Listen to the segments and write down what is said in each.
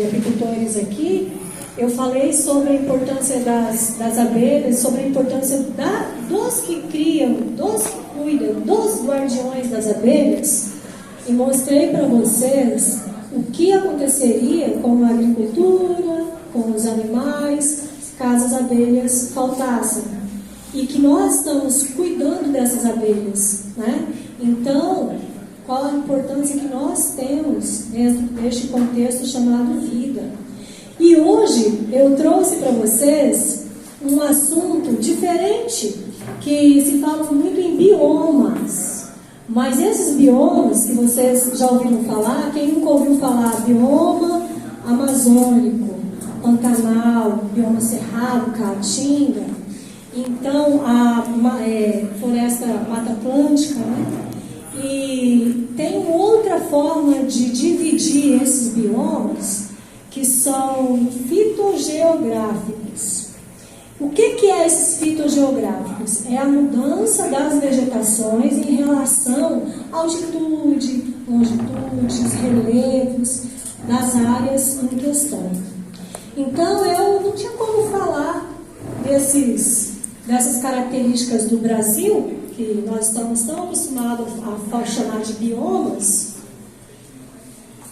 de apicultores aqui, eu falei sobre a importância das abelhas, sobre a importância dos que criam, dos que cuidam, dos guardiões das abelhas, e mostrei para vocês o que aconteceria com a agricultura, com os animais, caso as abelhas faltassem. E que nós estamos cuidando dessas abelhas, né? Então, qual a importância que nós temos dentro deste contexto chamado vida? E hoje eu trouxe para vocês um assunto diferente, que se fala muito em biomas. Mas esses biomas que vocês já ouviram falar, quem nunca ouviu falar bioma amazônico, pantanal, bioma cerrado, caatinga, então a floresta Mata Atlântica, né? E tem outra forma de dividir esses biomas, que são fitogeográficos. O que é esses fitogeográficos? É a mudança das vegetações em relação à altitude, longitudes, relevos das áreas em questão. Então eu não tinha como falar dessas características do Brasil, que nós estamos tão acostumados a chamar de biomas,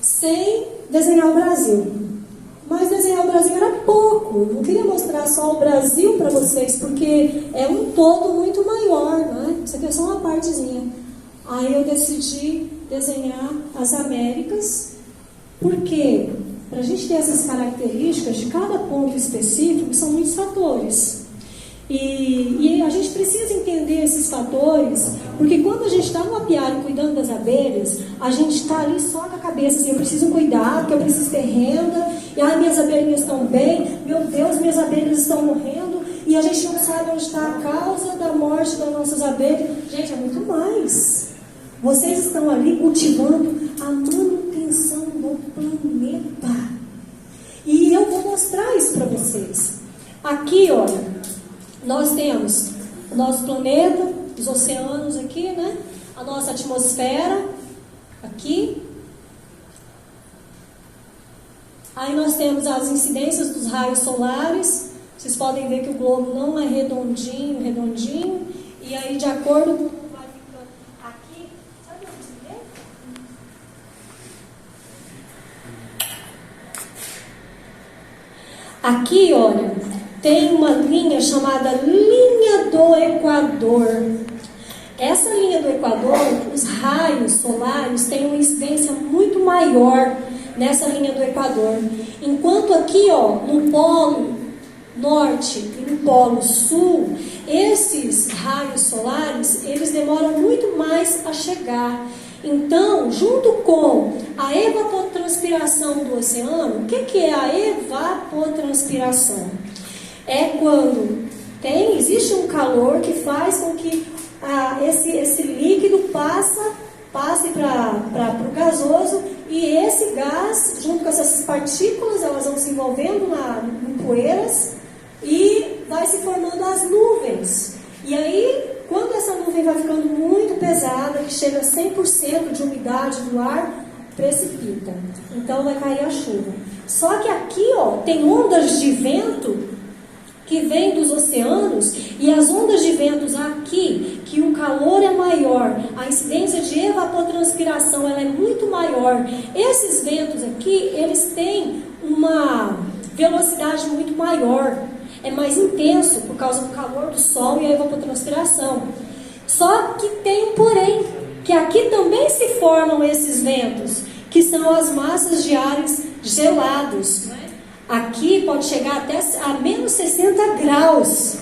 sem desenhar o Brasil. Mas desenhar o Brasil era pouco. Eu não queria mostrar só o Brasil para vocês, porque é um todo muito maior, né? Isso aqui é só uma partezinha. Aí eu decidi desenhar as Américas, porque para a gente ter essas características de cada ponto específico, são muitos fatores. E a gente precisa entender esses fatores, porque quando a gente está no apiário cuidando das abelhas, a gente está ali só com a cabeça assim, eu preciso cuidar, porque eu preciso ter renda, e minhas abelhas estão bem, meu Deus, minhas abelhas estão morrendo, e a gente não sabe onde está a causa da morte das nossas abelhas. Gente, é muito mais. Vocês estão ali cultivando a manutenção do planeta. E eu vou mostrar isso para vocês. Aqui, olha, nós temos o nosso planeta, os oceanos aqui, né? A nossa atmosfera aqui. Aí nós temos as incidências dos raios solares. Vocês podem ver que o globo não é redondinho. E aí, de acordo com o que vai ficando aqui, sabe onde se vê? Aqui, olha, tem uma linha chamada linha do Equador. Essa linha do Equador, os raios solares têm uma incidência muito maior nessa linha do Equador. Enquanto aqui, ó, no polo norte e no polo sul, esses raios solares, eles demoram muito mais a chegar. Então, junto com a evapotranspiração do oceano, o que é a evapotranspiração? É quando existe um calor que faz com que esse líquido passe para o gasoso, e esse gás, junto com essas partículas, elas vão se envolvendo em poeiras e vai se formando as nuvens. E aí, quando essa nuvem vai ficando muito pesada, que chega a 100% de umidade do ar, precipita. Então vai cair a chuva. Só que aqui, ó, tem ondas de vento que vêm dos oceanos, e as ondas de ventos aqui, que o calor é maior, a incidência de evapotranspiração ela é muito maior. Esses ventos aqui, eles têm uma velocidade muito maior, é mais intenso por causa do calor do sol e a evapotranspiração. Só que tem um porém, que aqui também se formam esses ventos, que são as massas de ares gelados. Aqui pode chegar até a menos 60 graus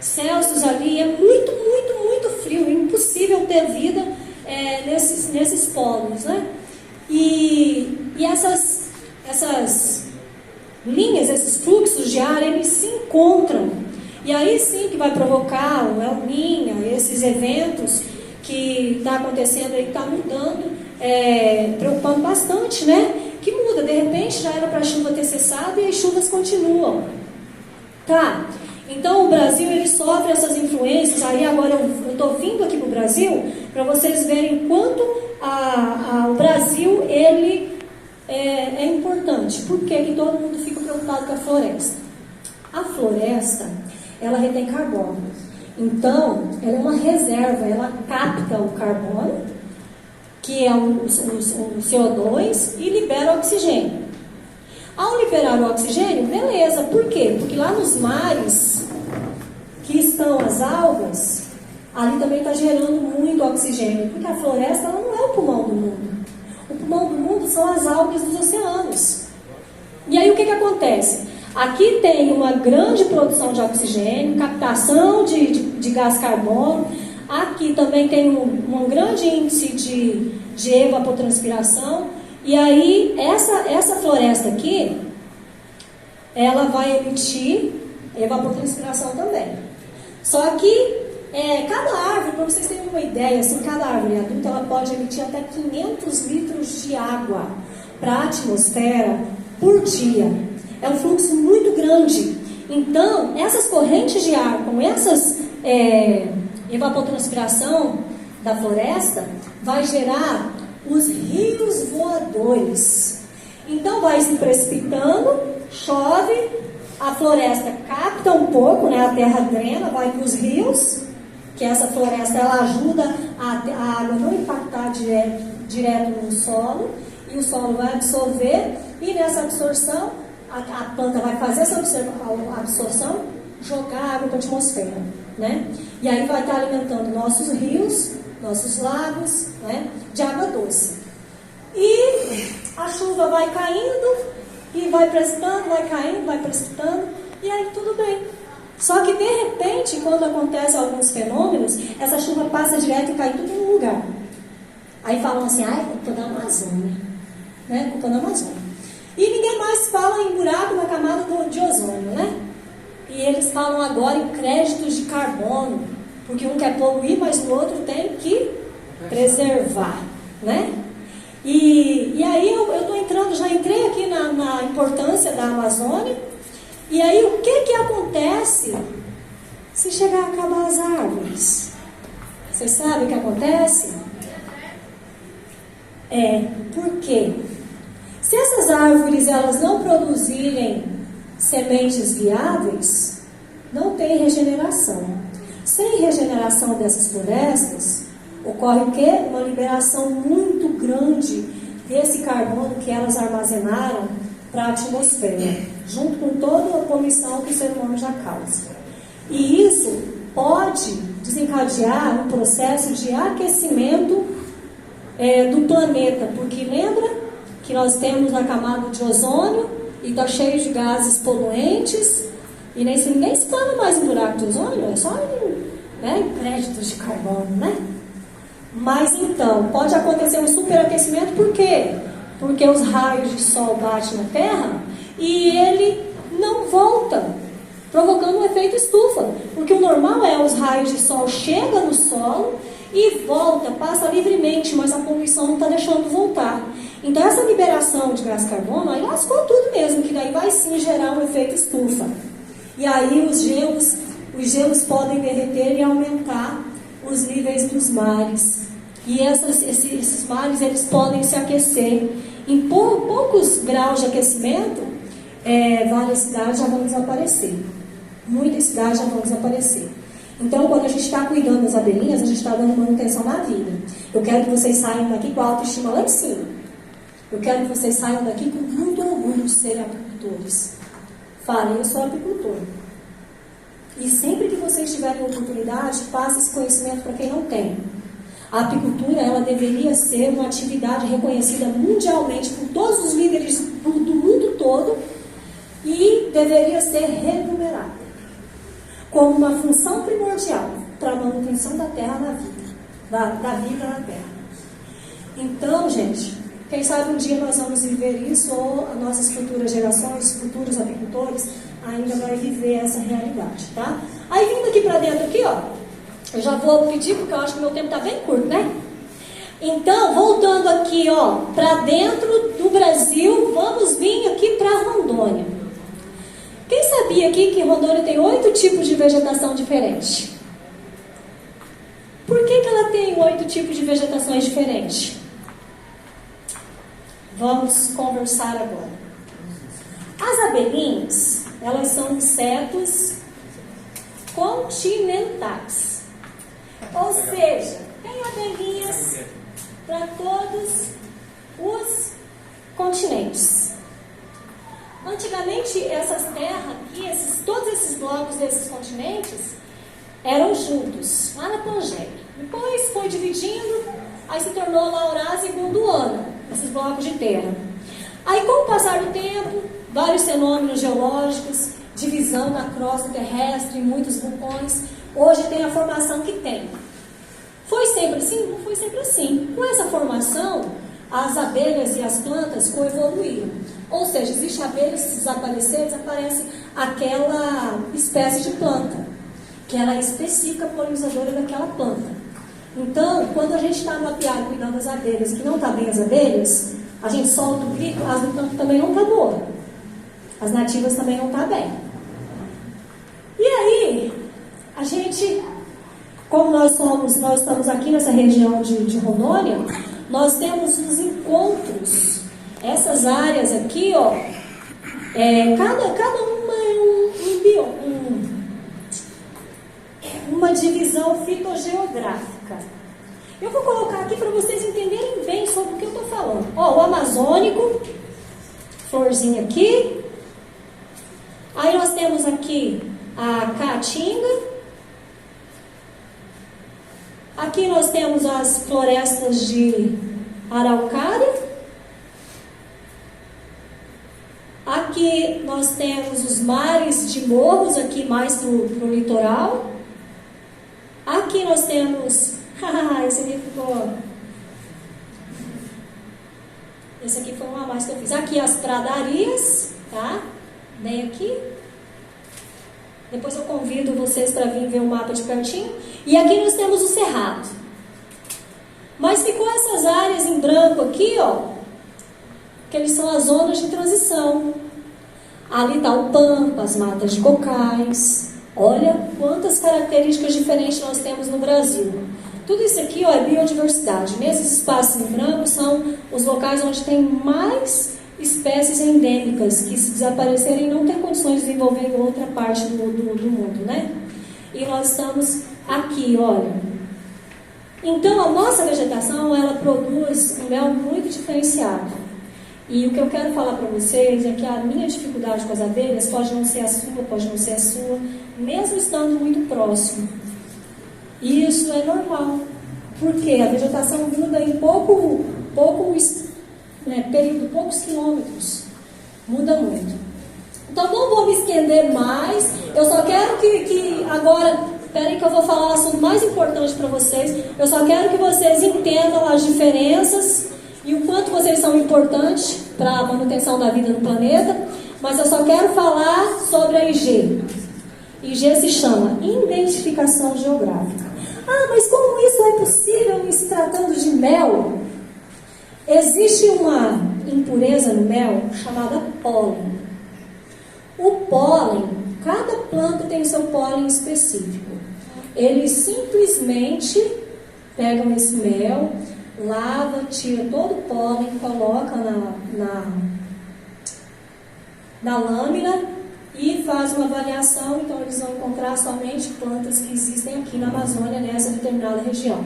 Celsius ali, é muito, muito, muito frio, é impossível ter vida nesses polos, né? E essas linhas, esses fluxos de ar, eles se encontram. E aí sim que vai provocar o El Niño, esses eventos que está acontecendo aí, que está mudando, preocupando bastante, né? Que muda, de repente já era para a chuva ter cessado e as chuvas continuam. Tá, então o Brasil ele sofre essas influências. Aí agora eu estou vindo aqui para o Brasil para vocês verem quanto o Brasil ele é importante? Por que todo mundo fica preocupado com a floresta? A floresta, ela retém carbono. Então, ela é uma reserva, ela capta o carbono, que é o CO2, e libera o oxigênio. Ao liberar o oxigênio, beleza. Por quê? Porque lá nos mares que estão as algas, ali também está gerando muito oxigênio, porque a floresta ela não é o pulmão do mundo. O pulmão do mundo são as algas dos oceanos. E aí o que acontece? Aqui tem uma grande produção de oxigênio, captação de gás carbono. Aqui também tem um grande índice de evapotranspiração. E aí essa floresta aqui, ela vai emitir evapotranspiração também. Só que cada árvore, para vocês terem uma ideia, assim, cada árvore adulta ela pode emitir até 500 litros de água para a atmosfera por dia. É um fluxo muito grande. Então, essas correntes de ar com essas evapotranspiração da floresta vai gerar os rios voadores. Então, vai se precipitando, chove, a floresta capta um pouco, né, a terra drena, vai para os rios, que essa floresta ela ajuda a água não impactar direto no solo, e o solo vai absorver, e nessa absorção, a planta vai fazer essa absorção, jogar água para a atmosfera, né? E aí vai estar alimentando nossos rios, nossos lagos, né, de água doce. E a chuva vai caindo, e vai precipitando, vai caindo, vai precipitando, e aí tudo bem. Só que de repente, quando acontecem alguns fenômenos, essa chuva passa direto e cai tudo no lugar. Aí falam assim, é culpa da Amazônia, né? Culpa da Amazônia. E ninguém mais fala em buraco na camada de ozônio, né? E eles falam agora em créditos de carbono, porque um quer poluir, mas o outro tem que preservar, né? E aí eu estou entrando, já entrei aqui na importância da Amazônia. E aí o que acontece se chegar a acabar as árvores? Vocês sabem o que acontece? Por quê? Se essas árvores elas não produzirem sementes viáveis, não tem regeneração. Sem regeneração dessas florestas, ocorre o quê? Uma liberação muito grande desse carbono que elas armazenaram para a atmosfera, junto com toda a poluição que o ser humano já causa. E isso pode desencadear um processo de aquecimento do planeta, porque lembra que nós temos a camada de ozônio e está cheio de gases poluentes, e nem se fala mais em buraco de ozônio, é só em créditos de carbono, né? Mas então, pode acontecer um superaquecimento, por quê? Porque os raios de sol batem na Terra e ele não volta, provocando um efeito estufa. Porque o normal é os raios de sol chegam no solo e volta, passa livremente, mas a poluição não está deixando voltar. Então essa liberação de gás carbono, aí lascou tudo mesmo, que daí vai sim gerar um efeito estufa. E aí os gelos podem derreter e aumentar os níveis dos mares. E esses mares eles podem se aquecer. Em poucos graus de aquecimento, várias cidades já vão desaparecer. Muitas cidades já vão desaparecer. Então, quando a gente está cuidando das abelhinhas, a gente está dando manutenção na vida. Eu quero que vocês saiam daqui com a autoestima lá em cima. Eu quero que vocês saiam daqui com muito orgulho de serem apicultores. Falem, eu sou apicultor. E sempre que vocês tiverem oportunidade, passe esse conhecimento para quem não tem. A apicultura, ela deveria ser uma atividade reconhecida mundialmente por todos os líderes do mundo todo e deveria ser remunerada como uma função primordial para a manutenção da terra na vida, da vida na terra. Então, gente, quem sabe um dia nós vamos viver isso, ou as nossas futuras gerações, futuros apicultores, ainda vai viver essa realidade, tá? Aí vindo aqui para dentro, aqui, ó, eu já vou pedir, porque eu acho que meu tempo está bem curto, né? Então, voltando aqui, ó, para dentro do Brasil, vamos vir aqui para Rondônia. Quem sabia aqui que Rondônia tem 8 tipos de vegetação diferentes? Por que ela tem 8 tipos de vegetações diferentes? vamos conversar agora. As abelhinhas, elas são insetos continentais. Ou seja, tem abelhinhas para todos os continentes. Antigamente, essas terras aqui, todos esses blocos desses continentes, eram juntos, lá na Pangeia. Depois foi dividindo, aí se tornou lá Eurásia e Gondwana, esses blocos de terra. Aí, com o passar do tempo, vários fenômenos geológicos, divisão da crosta terrestre, muitos vulcões, hoje tem a formação que tem. Foi sempre assim? Não foi sempre assim. Com essa formação, as abelhas e as plantas coevoluíram. Ou seja, existe abelha, se desaparecer, desaparece aquela espécie de planta, que ela é específica polinizadora daquela planta. Então, quando a gente está no apiário cuidando das abelhas, que não está bem as abelhas, a gente solta o grito, as do campo também não está boa. As nativas também não estão bem. E aí, a gente, como nós estamos aqui nessa região de Rondônia, nós temos os encontros. Essas áreas aqui, ó, cada uma é uma divisão fitogeográfica. Eu vou colocar aqui para vocês entenderem bem sobre o que eu estou falando. Ó, o amazônico, florzinha aqui. Aí nós temos aqui a caatinga. Aqui nós temos as florestas de araucária. Aqui nós temos os mares de morros, aqui mais pro litoral. Aqui nós temos... esse aqui ficou... Esse aqui foi uma mais que eu fiz. Aqui as pradarias, tá? Bem aqui. Depois eu convido vocês para vir ver o mapa de pertinho. E aqui nós temos o cerrado. Mas ficou essas áreas em branco aqui, ó, que eles são as zonas de transição. Ali está o pampa, as matas de cocais. Olha quantas características diferentes nós temos no Brasil. Tudo isso aqui, ó, é biodiversidade. Nesses espaços em branco são os locais onde tem mais espécies endêmicas que, se desaparecerem, não tem condições de desenvolver em outra parte do mundo, né? E nós estamos aqui, olha. Então, a nossa vegetação, ela produz um mel muito diferenciado. E o que eu quero falar para vocês é que a minha dificuldade com as abelhas pode não ser a sua, pode não ser a sua, mesmo estando muito próximo. E isso é normal. Porque a vegetação muda em período, poucos quilômetros. Muda muito. Então, não vou me estender mais. Eu só quero que agora... Esperem que eu vou falar o assunto mais importante para vocês. Eu só quero que vocês entendam as diferenças e o quanto vocês são importantes para a manutenção da vida no planeta. Mas eu só quero falar sobre a IG. IG se chama Identificação Geográfica. Ah, mas como isso é possível em se tratando de mel? Existe uma impureza no mel chamada pólen. O pólen, cada planta tem seu pólen específico. Eles simplesmente pegam esse mel, lava, tira todo o pólen, coloca na lâmina e faz uma avaliação. Então eles vão encontrar somente plantas que existem aqui na Amazônia, nessa determinada região.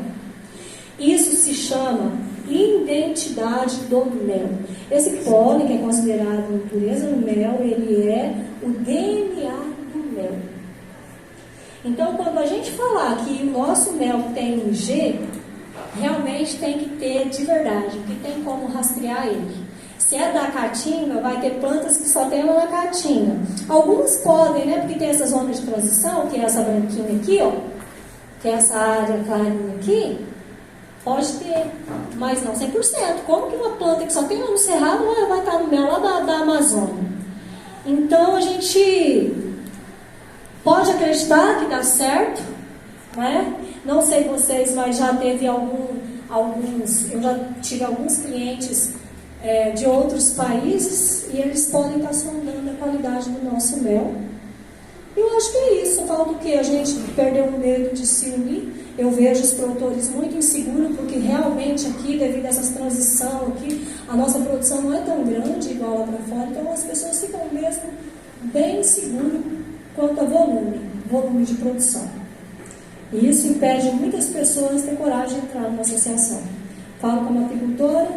Isso se chama identidade do mel. Esse pólen, que é considerado impureza no mel, ele é o DNA do mel. Então, quando a gente falar que o nosso mel tem IG, realmente tem que ter de verdade, porque tem como rastrear ele. Se é da caatinga, vai ter plantas que só tem uma na caatinga. Algumas podem, né? Porque tem essa zona de transição, que é essa branquinha aqui, ó, que é essa área clarinha aqui, pode ter, mas não 100%. Como que uma planta que só tem lá no cerrado vai estar no mel lá da Amazônia? Então, a gente pode acreditar que dá certo, né? Não sei vocês, mas já teve eu já tive alguns clientes de outros países e eles podem estar sondando a qualidade do nosso mel. Eu acho que é isso. Falta o quê? A gente perdeu o medo de se unir. Eu vejo os produtores muito inseguros, porque realmente aqui, devido a essa transição aqui, a nossa produção não é tão grande igual lá para fora, então as pessoas ficam mesmo bem seguras quanto a volume de produção. E isso impede muitas pessoas de ter coragem de entrar numa associação. Falo como apicultora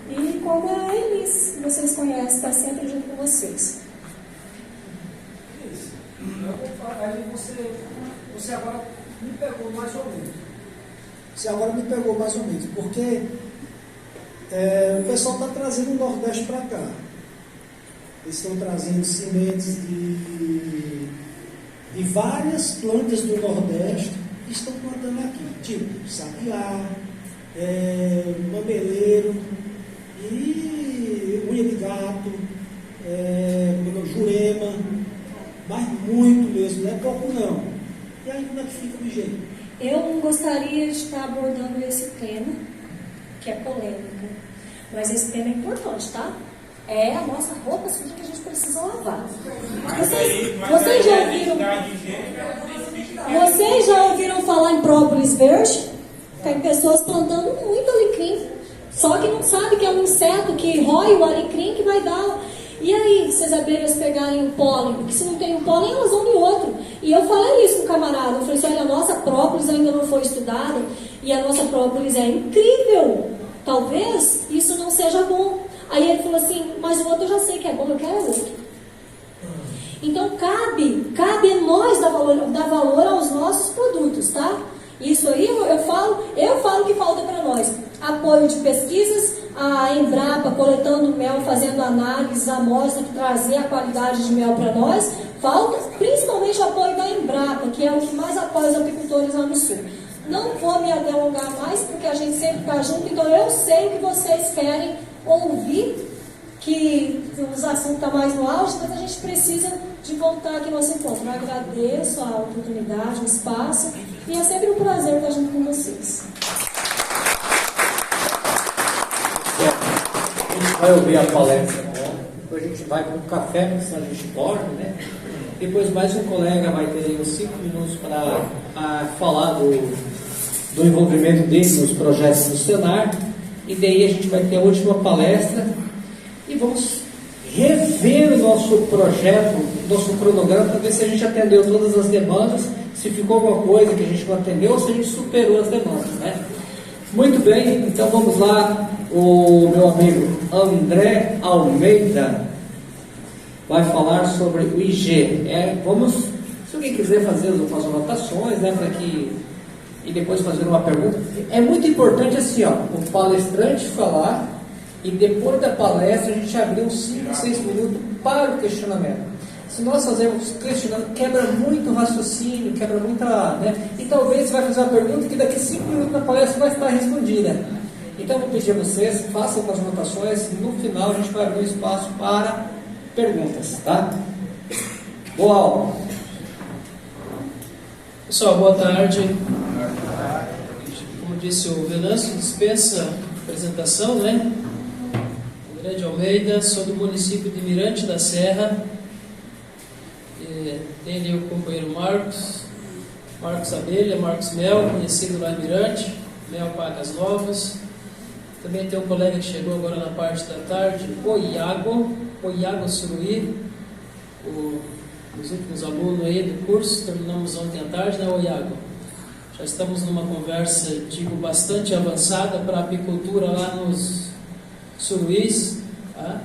e como a Elis, que vocês conhecem, está sempre junto com vocês. Aí você agora me pegou mais ou menos. Você agora me pegou mais ou menos, porque o pessoal está trazendo o Nordeste para cá. Eles estão trazendo sementes de várias plantas do Nordeste que estão plantando aqui, tipo sabiá, mameleiro e unha de gato, jurema, mas muito mesmo, não é pouco não. E aí como é que fica o jeito? Eu não gostaria de estar abordando esse tema, que é polêmica, mas esse tema é importante, tá? É a nossa roupa suja que a gente precisa lavar. Vocês já ouviram falar em própolis verde? Tem pessoas plantando muito alecrim, só que não sabe que é um inseto que rói o alecrim que vai dar. E aí, se as abelhas pegarem o pólen, porque se não tem o pólen, elas vão em outro. E eu falei isso com o camarada, eu falei assim, olha, a nossa própolis ainda não foi estudada, e a nossa própolis é incrível. Talvez isso não seja bom. Aí ele falou assim, mas o outro eu já sei que é bom, eu quero outro. Então cabe a nós dar valor aos nossos produtos, tá? Isso aí eu falo que falta para nós. Apoio de pesquisas, a Embrapa coletando mel, fazendo análises, amostra que trazer a qualidade de mel para nós. Falta principalmente o apoio da Embrapa, que é o que mais apoia os apicultores lá no sul. Não vou me alongar mais, porque a gente sempre está junto, então eu sei o que vocês querem ouvir, que os assuntos estão mais no auge, mas a gente precisa de voltar aqui no nosso encontro. Eu agradeço a oportunidade, o espaço, e é sempre um prazer estar junto com vocês. A gente vai ouvir a palestra, depois a gente vai com um café, porque senão a gente dorme, né? Depois mais um colega vai ter uns 5 minutos para falar do envolvimento dele nos projetos do Senar, e daí a gente vai ter a última palestra e vamos rever o nosso projeto, nosso cronograma, para ver se a gente atendeu todas as demandas, se ficou alguma coisa que a gente não atendeu ou se a gente superou as demandas, né? Muito bem, então vamos lá. O meu amigo André Almeida vai falar sobre o IG. Se alguém quiser fazer as anotações, né, e depois fazer uma pergunta. É muito importante assim, o palestrante falar e depois da palestra a gente abrir uns 5, 6 minutos para o questionamento. Se nós fazermos questionamento, quebra muito o raciocínio, quebra muita, né? E talvez você vai fazer uma pergunta que daqui a 5 minutos na palestra vai estar respondida. Então eu vou pedir a vocês, façam as anotações, no final a gente vai abrir um espaço para perguntas, tá? Boa aula! Pessoal, boa tarde. Como disse o Venâncio, dispensa apresentação, né? André de Almeida, sou do município de Mirante da Serra. Tem ali o companheiro Marcos Abelha, Marcos Mel, conhecido lá em Mirante, Mel Pagas Novas. Também tem um colega que chegou agora na parte da tarde, o Iago Suruí, os últimos alunos aí do curso, terminamos ontem à tarde, né, Iago? Já estamos numa conversa, bastante avançada para a apicultura lá nos Suruís. Tá?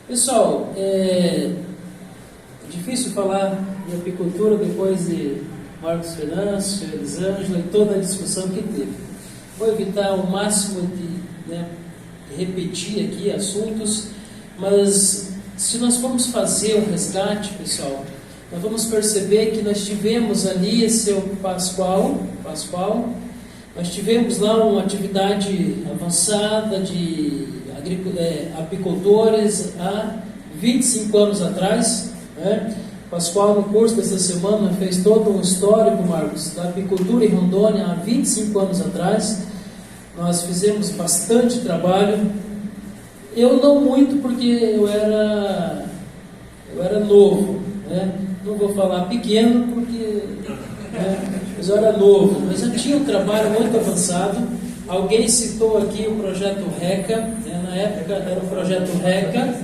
Pessoal, é difícil falar de apicultura depois de Marcos Venâncio, Elisângela e toda a discussão que teve. Vou evitar o máximo de repetir aqui assuntos, mas se nós formos fazer um resgate, pessoal, nós vamos perceber que nós tivemos ali esse Pascoal, nós tivemos lá uma atividade avançada de apicultores há 25 anos atrás, né? Pascoal, no curso dessa semana, fez todo um histórico, Marcos, da apicultura em Rondônia há 25 anos atrás. Nós fizemos bastante trabalho. Eu não muito, porque eu era novo, né? Não vou falar pequeno, porque Mas eu era novo, mas já tinha um trabalho muito avançado. Alguém citou aqui o projeto RECA, né? Na época era o projeto RECA,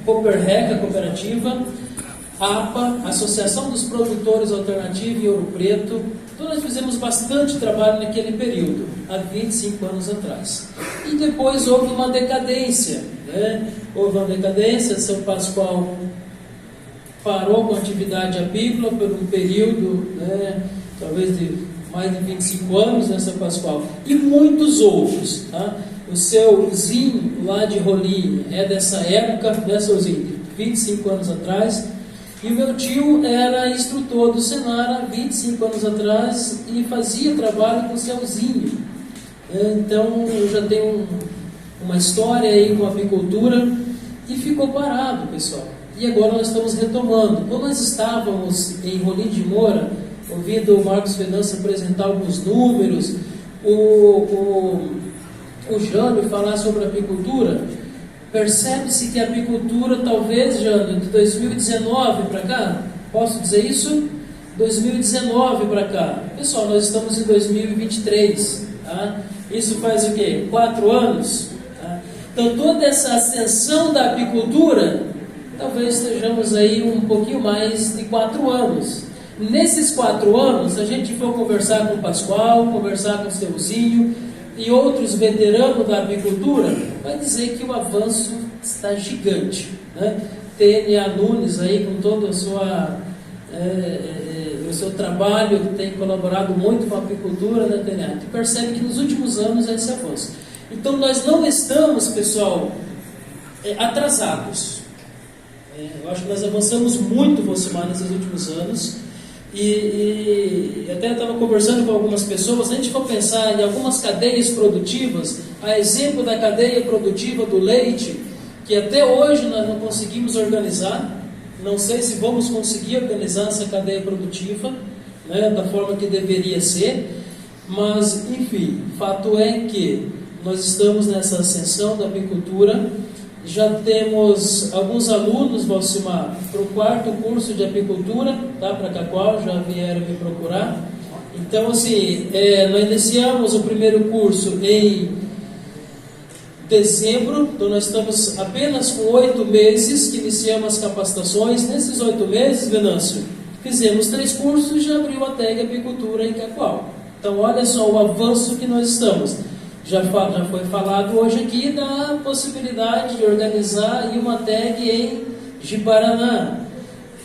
Cooper-RECA, Cooperativa, APA, Associação dos Produtores Alternativos em Ouro Preto. Então nós fizemos bastante trabalho naquele período, há 25 anos atrás. E depois houve uma decadência, né? Houve uma decadência, São Pascoal parou com a atividade apícola por um período, né, talvez de mais de 25 anos, né, São Pascoal, e muitos outros. Tá? O seu Zinho, lá de Rolim, é dessa época, né, seu Zinho, 25 anos atrás, e o meu tio era instrutor do Senara 25 anos atrás e fazia trabalho com o seu Zinho. Então eu já tenho uma história aí com a apicultura e ficou parado, pessoal. E agora nós estamos retomando. Quando nós estávamos em Rolim de Moura, ouvindo o Marcos Venâncio apresentar alguns números, o Jânio falar sobre a apicultura, percebe-se que a apicultura, talvez, Jânio, de 2019 para cá, posso dizer isso? 2019 para cá. Pessoal, nós estamos em 2023. Tá? Isso faz o quê? 4 anos? Tá? Então, toda essa ascensão da apicultura, talvez estejamos aí um pouquinho mais de 4 anos. Nesses 4 anos, se a gente for conversar com o Pascoal, conversar com o Seuzinho e outros veteranos da apicultura, vai dizer que o avanço está gigante. Né? Tênia Nunes aí com todo o seu trabalho, que tem colaborado muito com a apicultura, né, Tênia? Tu percebe que nos últimos anos é esse avanço. Então nós não estamos, pessoal, atrasados. Eu acho que nós avançamos muito, Vocimar, nesses últimos anos. E até estava conversando com algumas pessoas. Se a gente for pensar em algumas cadeias produtivas, a exemplo da cadeia produtiva do leite, que até hoje nós não conseguimos organizar. Não sei se vamos conseguir organizar essa cadeia produtiva, né, da forma que deveria ser. Mas, enfim, fato é que nós estamos nessa ascensão da apicultura. Já temos alguns alunos, Valcimar, para o 4º curso de apicultura, tá? Para Cacoal, já vieram me procurar. Então, assim, nós iniciamos o primeiro curso em dezembro, então nós estamos apenas com 8 meses que iniciamos as capacitações. Nesses 8 meses, Venâncio, fizemos 3 cursos e já abriu a tag Apicultura em Cacoal. Então, olha só o avanço que nós estamos. Já foi falado hoje aqui da possibilidade de organizar uma tag em Ji-Paraná.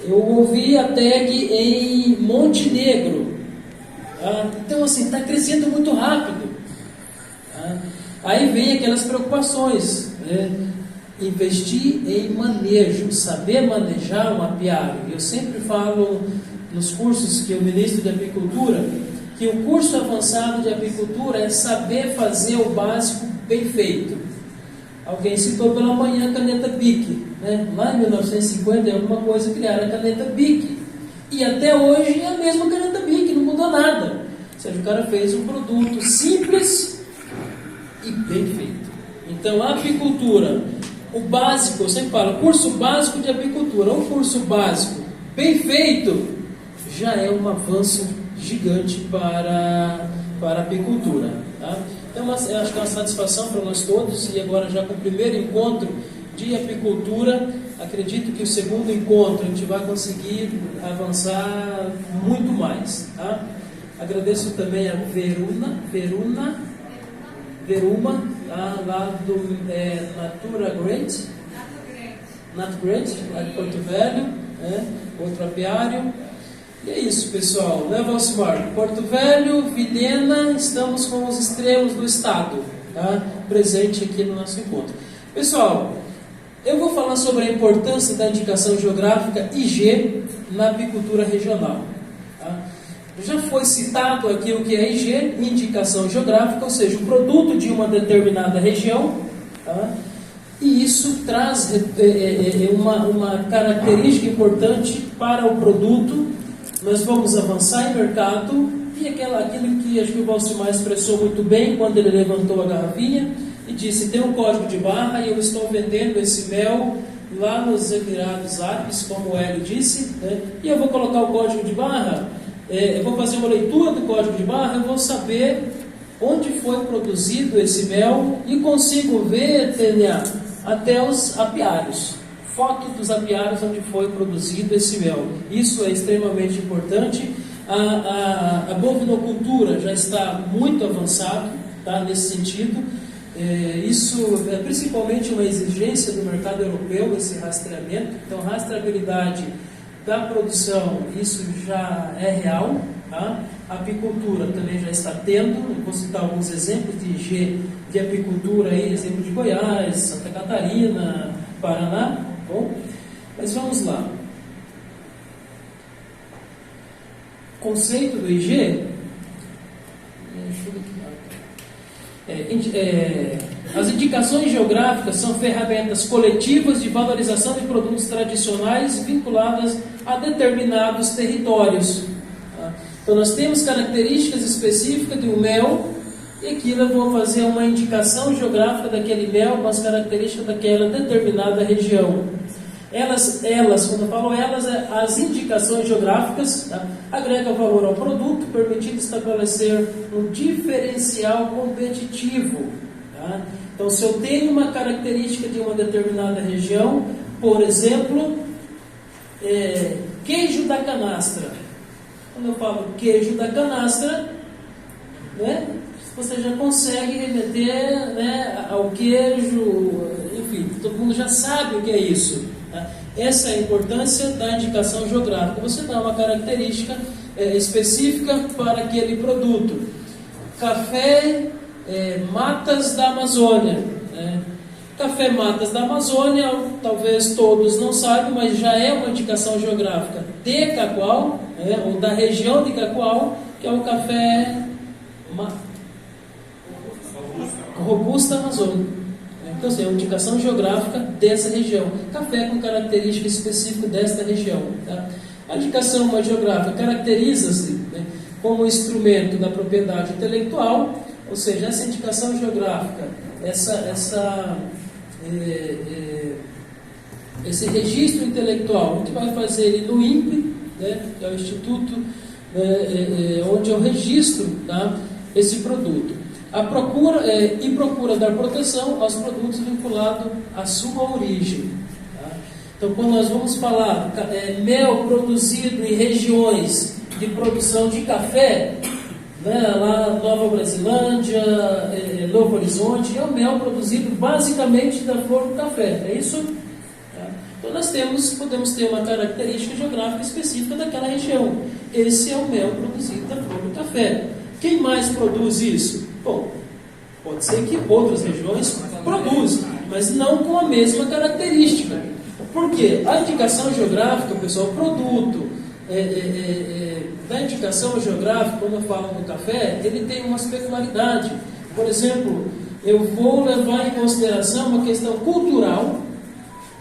Eu ouvi a tag em Montenegro. Tá? Então, assim, está crescendo muito rápido. Tá? Aí vem aquelas preocupações, né? Investir em manejo, saber manejar um apiário. Eu sempre falo nos cursos que eu ministro de apicultura, que o curso avançado de apicultura é saber fazer o básico bem feito. Alguém citou pela manhã a caneta BIC, né? Lá em 1950, alguma coisa, criaram a caneta BIC. E até hoje é a mesma caneta BIC, não mudou nada. Ou seja, o cara fez um produto simples e bem feito. Então, a apicultura, o básico, eu sempre falo, curso básico de apicultura, um curso básico bem feito, já é um avanço gigante para a apicultura. Tá? Então, eu acho que é uma satisfação para nós todos, e agora já com o primeiro encontro de apicultura, acredito que o segundo encontro a gente vai conseguir avançar muito mais. Tá? Agradeço também a Veruma, tá? Lá do Natura Great, lá de Porto Velho, né? Outro apiário. E é isso, pessoal, né, Valcimar? Porto Velho, Vilhena, estamos com os extremos do estado, tá? Presente aqui no nosso encontro. Pessoal, eu vou falar sobre a importância da indicação geográfica IG na apicultura regional. Tá? Já foi citado aqui o que é IG, indicação geográfica, ou seja, o produto de uma determinada região, tá? E isso traz uma característica importante para o produto. Nós vamos avançar em mercado, e aquilo que acho que o Valcimar expressou muito bem quando ele levantou a garrafinha e disse: tem um código de barra e eu estou vendendo esse mel lá nos Emirados Árabes, como o Hélio disse, né? E eu vou colocar o código de barra eu vou fazer uma leitura do código de barra, eu vou saber onde foi produzido esse mel e consigo ver, Tênia, até os apiários, foto dos apiários onde foi produzido esse mel. Isso é extremamente importante. A bovinocultura já está muito avançada, tá, nesse sentido. Isso é principalmente uma exigência do mercado europeu, esse rastreamento. Então, rastreabilidade da produção, isso já é real. Tá? A apicultura também já está tendo. Vou citar alguns exemplos de IG de apicultura, aí, exemplo de Goiás, Santa Catarina, Paraná. Bom, mas vamos lá. Conceito do IG. As indicações geográficas são ferramentas coletivas de valorização de produtos tradicionais vinculadas a determinados territórios. Tá? Então nós temos características específicas de um mel, e aqui eu vou fazer uma indicação geográfica daquele mel com as características daquela determinada região. Elas, quando eu falo elas, as indicações geográficas, tá? Agrega valor ao produto, permitindo estabelecer um diferencial competitivo. Tá? Então, se eu tenho uma característica de uma determinada região, por exemplo, queijo da canastra. Quando eu falo queijo da canastra, né, você já consegue remeter, né, ao queijo, enfim, todo mundo já sabe o que é isso. Tá? Essa é a importância da indicação geográfica. Você dá uma característica específica para aquele produto. Café Matas da Amazônia. Café Matas da Amazônia, talvez todos não saibam, mas já é uma indicação geográfica de Cacoal, ou da região de Cacoal, que é o café Robusta Amazônica. Então, assim, é uma indicação geográfica dessa região. Café com característica específica desta região. Tá? A indicação geográfica caracteriza-se, né, como instrumento da propriedade intelectual, ou seja, essa indicação geográfica, esse registro intelectual, a gente vai fazer ele no INPE, né, que é o Instituto onde eu registro, tá, esse produto. A procura procura dar proteção aos produtos vinculados à sua origem. Tá? Então, quando nós vamos falar mel produzido em regiões de produção de café, né, lá Nova Brasilândia, Novo Horizonte, é o mel produzido basicamente da flor do café. É isso? Tá? Então, nós podemos ter uma característica geográfica específica daquela região. Esse é o mel produzido da flor do café. Quem mais produz isso? Bom, pode ser que outras regiões produzam, mas não com a mesma característica. Por quê? A indicação geográfica, pessoal, produto da indicação geográfica, quando eu falo do café, ele tem uma peculiaridade. Por exemplo, eu vou levar em consideração uma questão cultural,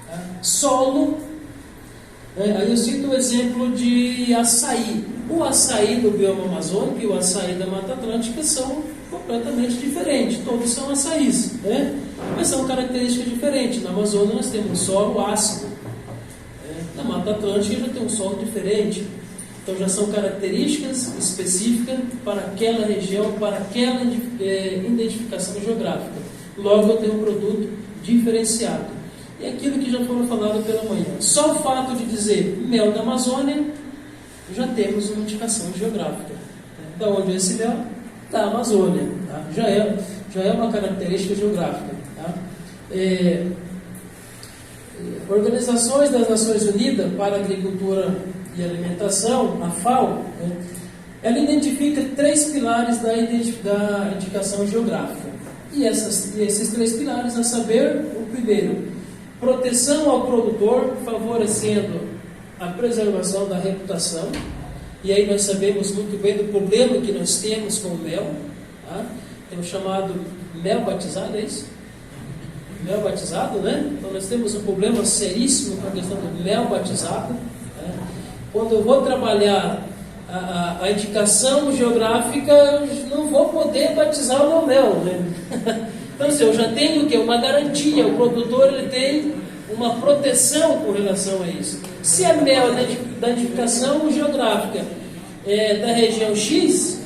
tá? Solo. Aí eu cito o exemplo de açaí. O açaí do bioma amazônico e o açaí da Mata Atlântica são completamente diferentes. Todos são açaís, né? Mas são características diferentes. Na Amazônia nós temos um solo ácido. Na Mata Atlântica já tem um solo diferente. Então já são características específicas para aquela região, para aquela identificação geográfica. Logo eu tenho um produto diferenciado. E aquilo que já foi falado pela manhã. Só o fato de dizer mel da Amazônia, já temos uma indicação geográfica. Da onde é esse mel? Da Amazônia. Tá? Já é uma característica geográfica. Tá? Organizações das Nações Unidas para a Agricultura e Alimentação, a FAO, né, ela identifica 3 pilares da indicação geográfica. E esses 3 pilares, a saber, o primeiro, proteção ao produtor, favorecendo a preservação da reputação. E aí nós sabemos muito bem do problema que nós temos com o mel. Tá? Tem o chamado mel batizado, é isso? Mel batizado, né? Então nós temos um problema seríssimo com a questão do mel batizado. Né? Quando eu vou trabalhar a indicação geográfica, eu não vou poder batizar o meu mel, né? Então, assim, eu já tenho o quê? Uma garantia. O produtor ele tem uma proteção com relação a isso. Se é mel da indicação geográfica é da região X,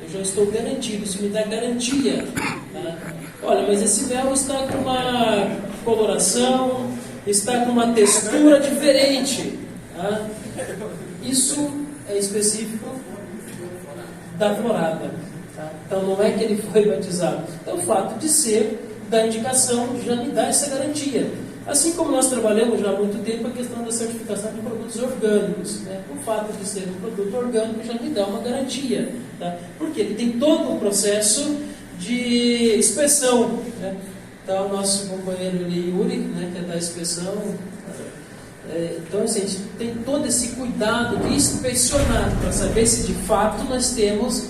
eu já estou garantido, isso me dá garantia. Tá? Olha, mas esse mel está com uma coloração, está com uma textura diferente. Tá? Isso é específico da florada. Tá? Então não é que ele foi batizado. Então o fato de ser da indicação já me dá essa garantia. Assim como nós trabalhamos já há muito tempo a questão da certificação de produtos orgânicos, né? O fato de ser um produto orgânico já me dá uma garantia, tá? Porque ele tem todo um processo de inspeção, né? Então, o nosso companheiro ali, Yuri, né, que é da inspeção, então assim, a gente tem todo esse cuidado de inspecionar para saber se de fato nós temos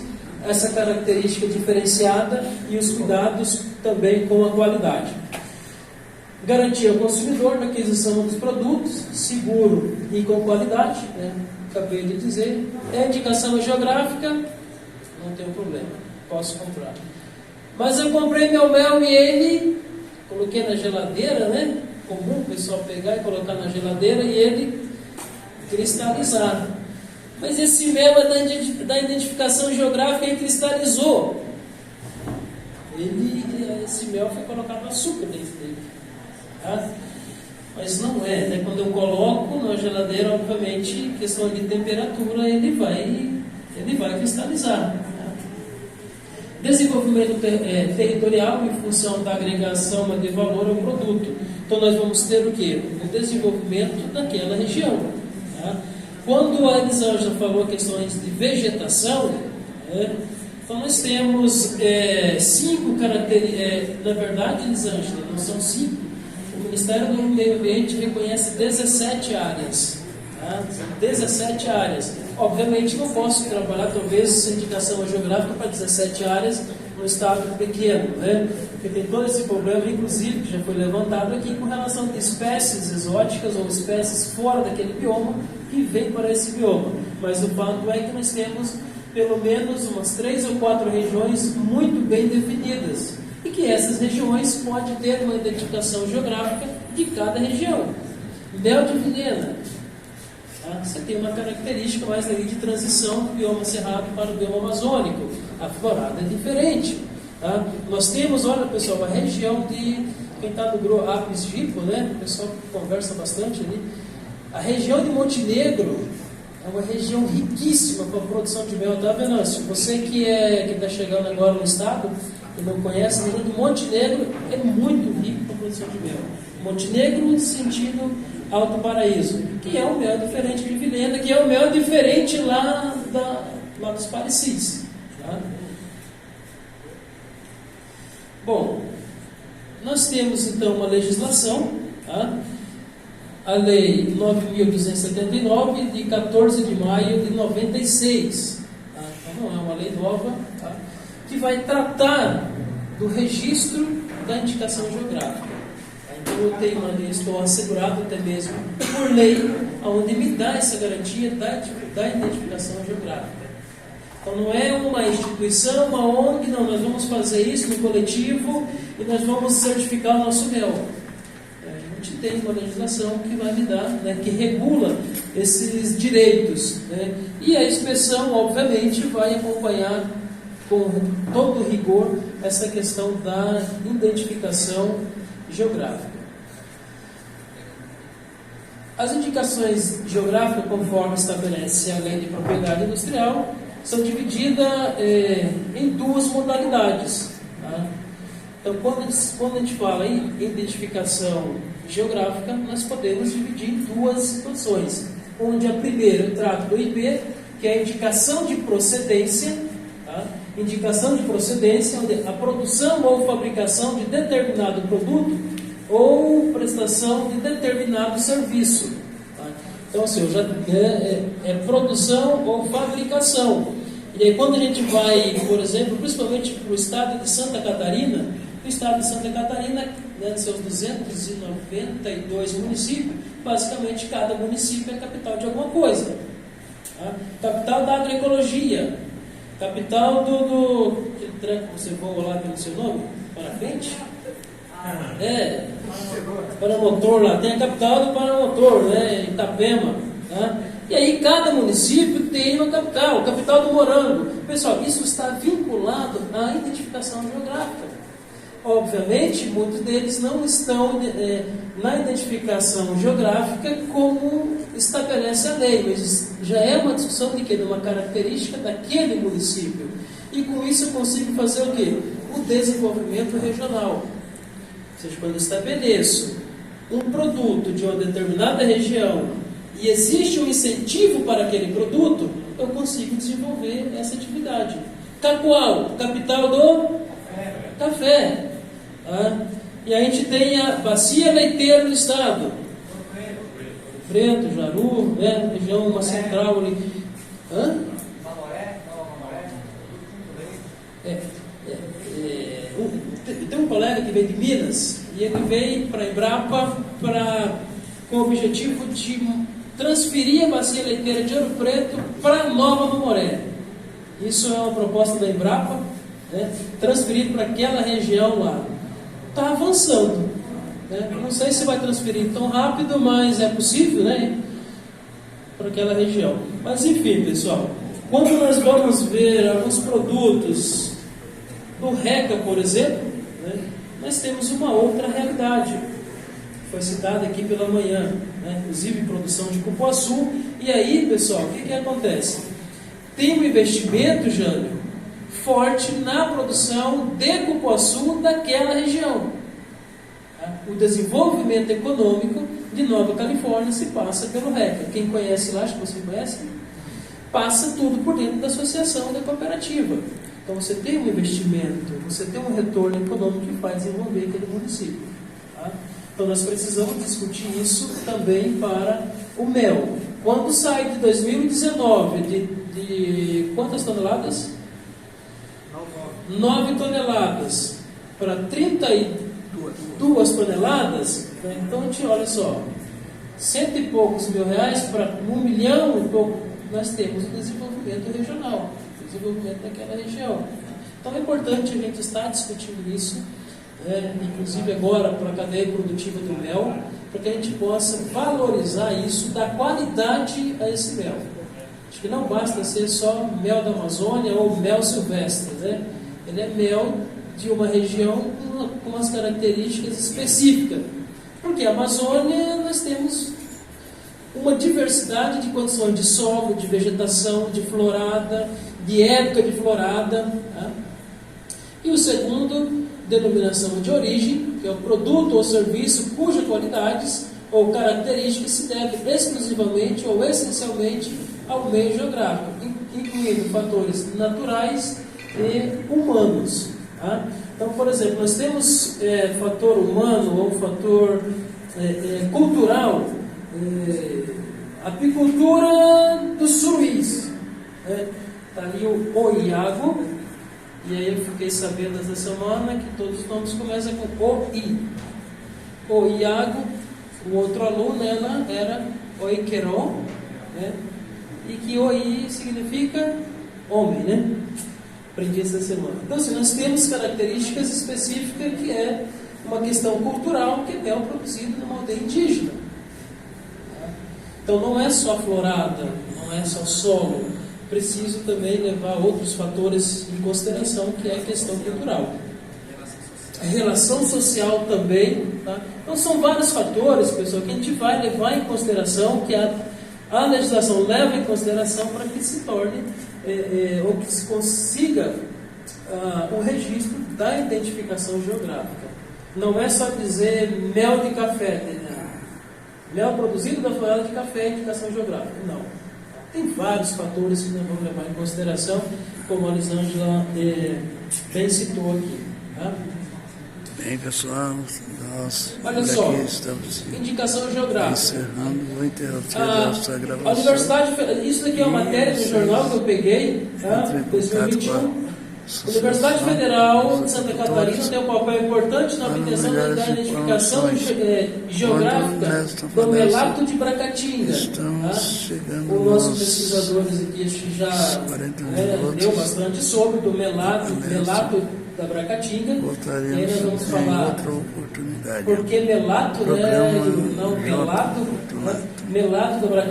essa característica diferenciada e os cuidados também com a qualidade. Garantir ao consumidor na aquisição dos produtos, seguro e com qualidade, né? Acabei de dizer. É indicação geográfica, não tem problema, posso comprar. Mas eu comprei meu mel e ele, coloquei na geladeira, né? Comum o pessoal pegar e colocar na geladeira e ele cristalizar. Mas esse mel é da identificação geográfica e cristalizou. Esse mel foi colocado açúcar dentro dele. Tá? Mas não é, né? Quando eu coloco na geladeira, obviamente, questão de temperatura, ele vai cristalizar. Tá? Desenvolvimento territorial em função da agregação de valor ao produto. Então nós vamos ter o quê? O desenvolvimento daquela região. Tá? Quando a Elisângela falou questões de vegetação, né? Então nós temos 5 características, na verdade, Elisângela, não são 5. O Ministério do Meio Ambiente reconhece 17 áreas. Tá? 17 áreas. Obviamente não posso trabalhar, talvez, essa indicação geográfica para 17 áreas no estado pequeno, né? Porque tem todo esse problema, inclusive, que já foi levantado aqui, com relação a espécies exóticas ou espécies fora daquele bioma que vêm para esse bioma. Mas o fato é que nós temos pelo menos umas 3 ou 4 regiões muito bem definidas. E que essas regiões podem ter uma identificação geográfica de cada região. Mel de Vilhena, tá? Você tem uma característica mais ali de transição do bioma cerrado para o bioma amazônico. A florada é diferente. Tá? Nós temos, olha pessoal, a região de, quem está do Gro Apis Gipo, né? O pessoal conversa bastante ali. A região de Montenegro é uma região riquíssima para a produção de mel, tá, Venâncio? Você que está chegando agora no estado e não conhece, a região de Montenegro é muito rico para a produção de mel. Montenegro no sentido Alto Paraíso, que é um mel diferente de Vilhena, que é um mel diferente lá dos Parecis. Tá? Bom, nós temos então uma legislação, tá? A Lei 9.279, de 14 de maio de 96, tá? Então não é uma lei nova, tá? Que vai tratar do registro da indicação geográfica. Tá? Então eu tenho uma lei, estou assegurado até mesmo por lei, onde me dá essa garantia da identificação geográfica. Então não é uma instituição, uma ONG, não, nós vamos fazer isso no coletivo e nós vamos certificar o nosso mel. A gente tem uma legislação que vai me dar, né, que regula esses direitos, né? E a inspeção, obviamente, vai acompanhar com todo rigor essa questão da identificação geográfica. As indicações geográficas, conforme estabelece a Lei de Propriedade Industrial, são divididas em 2 modalidades. Tá? Então, quando a gente fala em identificação geográfica, nós podemos dividir em 2 situações. Onde a primeira eu trato do IP, que é a indicação de procedência. Tá? Indicação de procedência, onde a produção ou fabricação de determinado produto ou prestação de determinado serviço. Tá? Então, assim, é produção ou fabricação. E aí, quando a gente vai, por exemplo, principalmente para o estado de Santa Catarina, o estado de Santa Catarina, né, seus 292 municípios, basicamente cada município é capital de alguma coisa. Tá? Capital da agroecologia, capital aquele treco que você voa lá pelo seu nome, para frente. Paramotor lá, tem a capital do Paramotor, né, Itapema. Tá? E aí cada município tem uma capital, capital do morango. Pessoal, isso está vinculado à identificação geográfica. Obviamente, muitos deles não estão na identificação geográfica como estabelece a lei, mas já é uma discussão de que de uma característica daquele município. E com isso eu consigo fazer o quê? O desenvolvimento regional. Ou seja, quando eu estabeleço um produto de uma determinada região e existe um incentivo para aquele produto, eu consigo desenvolver essa atividade. Cacoal, capital do café. E a gente tem a bacia leiteira do estado. Preto, Jaru, região uma central ali. Tem um colega que veio de Minas e ele veio para a Embrapa com o objetivo de transferir a bacia leiteira de Ouro Preto para Nova Mamoré. Isso é uma proposta da Embrapa, transferir para aquela região lá. Está avançando. Não sei se vai transferir tão rápido, mas é possível, para aquela região. Mas enfim, pessoal, quando nós vamos ver alguns produtos do RECA, por exemplo, nós temos uma outra realidade. Foi citada aqui pela manhã, inclusive produção de cupuaçu. E aí, pessoal, o que acontece? Tem um investimento, Jânio, forte na produção de cupuaçu daquela região. O desenvolvimento econômico de Nova Califórnia se passa pelo RECA. Quem conhece lá, acho que você conhece, passa tudo por dentro da associação da cooperativa. Então você tem um investimento, você tem um retorno econômico que faz desenvolver aquele município. Então nós precisamos discutir isso também para o mel. Quando sai de 2019 de quantas toneladas? 9 toneladas para 32 toneladas, então a gente olha só, 100 e poucos mil reais para 1 milhão e pouco, nós temos o desenvolvimento regional, o desenvolvimento daquela região. Então é importante a gente estar discutindo isso, inclusive agora para a cadeia produtiva do mel, para que a gente possa valorizar isso, dar qualidade a esse mel. Acho que não basta ser só mel da Amazônia ou mel silvestre, Ele é mel de uma região com umas características específicas. Porque a Amazônia nós temos uma diversidade de condições de solo, de vegetação, de florada, de época de florada. E o segundo, denominação de origem, que é o produto ou serviço cuja qualidades ou características se devem exclusivamente ou essencialmente ao meio geográfico, incluindo fatores naturais e humanos. Então, por exemplo, nós temos fator humano ou fator cultural, apicultura dos suruís. Está ali o Oiago, e aí eu fiquei sabendo essa semana que todos os nomes começam com O-I. Oiago, o outro aluno era Oikeron, e que Oi significa homem, Aprendi essa semana. Então, assim, nós temos características específicas que é uma questão cultural, que é mel produzido numa aldeia indígena. Então, não é só florada, não é só solo. Preciso também levar outros fatores em consideração, que é a questão cultural. A relação social também. Então, são vários fatores, pessoal, que a gente vai levar em consideração, que a legislação leva em consideração para que se torne ou que se consiga o registro da identificação geográfica. Não é só dizer mel de café, mel produzido da florada de café, indicação geográfica. Não. Tem vários fatores que nós vamos levar em consideração, como a Lisângela bem citou aqui. Bem, pessoal, nós olha só, estamos indicação geográfica. Encerrando, vou interromper a nossa gravação. A Universidade, isso daqui é uma matéria do jornal que eu peguei, 2021. A Universidade Federal de Santa Catarina tem um papel importante na obtenção da identificação geográfica do melato de Bracatinga. O nosso pesquisadores aqui acho que já deu bastante sobre do melato da Bracatinga. E aí nós vamos falar porque melato, não melato da Bracatinga.